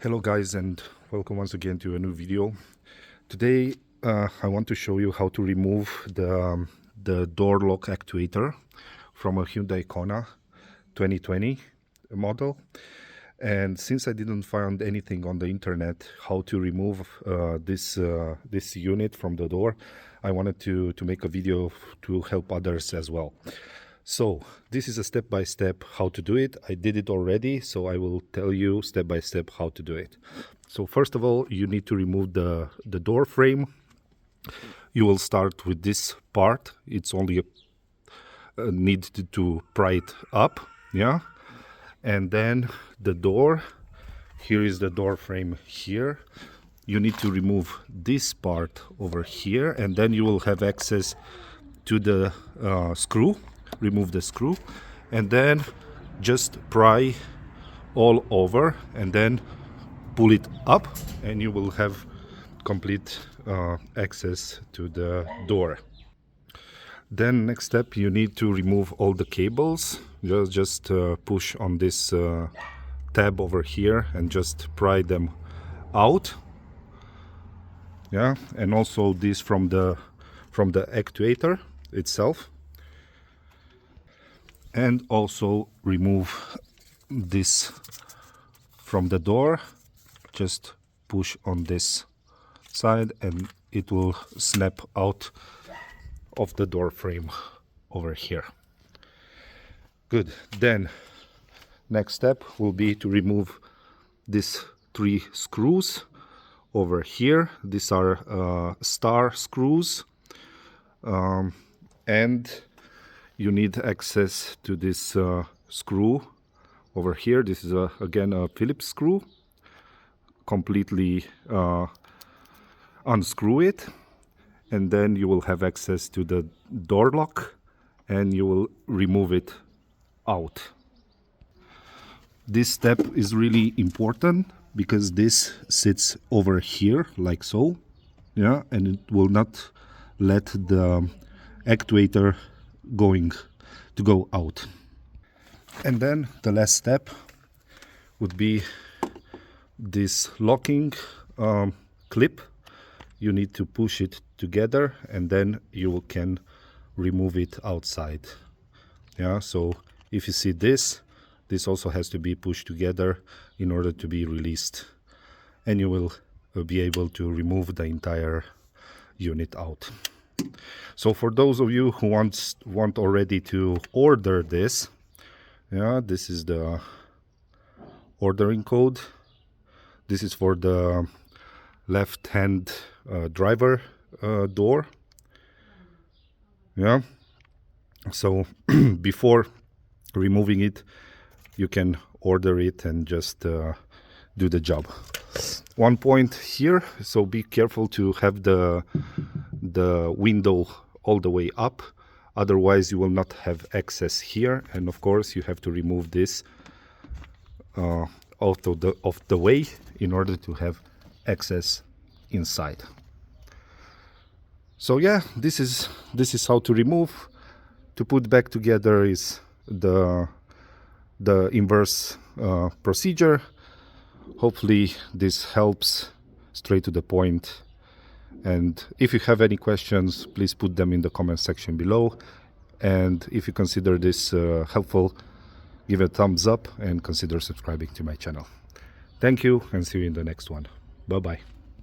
Hello guys, and welcome once again to a new video. Today I want to show you how to remove the door lock actuator from a Hyundai Kona 2020 model. And since I didn't find anything on the internet how to remove this unit from the door, I wanted to make a video to help others as well. So this is a step-by-step how to do it. I did it already, so I will tell you step-by-step how to do it. So first of all, you need to remove the door frame. You will start with this part. It's only a need to pry it up, yeah. And then the door, here is the door frame here. You need to remove this part over here, and then you will have access to the screw. Remove the screw and then just pry all over and then pull it up, and you will have complete access to the door. Then next step, you need to remove all the cables. Just push on this tab over here and just pry them out, yeah. And also this from the actuator itself. And also remove this from the door. Just push on this side and it will snap out of the door frame over here. Good. Then next step will be to remove these 3 screws over here. These are star screws, and you need access to this screw over here. This is again a Phillips screw. Completely unscrew it, and then you will have access to the door lock, and you will remove it out. This step is really important because this sits over here like so, yeah, and it will not let the actuator to go out. And then the last step would be this locking clip. You need to push it together and then you can remove it outside, yeah. So if you see this also has to be pushed together in order to be released, and you will be able to remove the entire unit out. So for those of you who want already to order this, yeah, this is the ordering code. This is for the left-hand driver door, yeah. So before removing it, you can order it and just do the job. One point here, so be careful to have the window all the way up, otherwise you will not have access here. And of course you have to remove this out of the way in order to have access inside. So yeah, this is how to remove. To put back together is the inverse procedure. Hopefully this helps, straight to the point. And if you have any questions, please put them in the comment section below. And if you consider this helpful, give a thumbs up and consider subscribing to my channel. Thank you, and see you in the next one. Bye bye.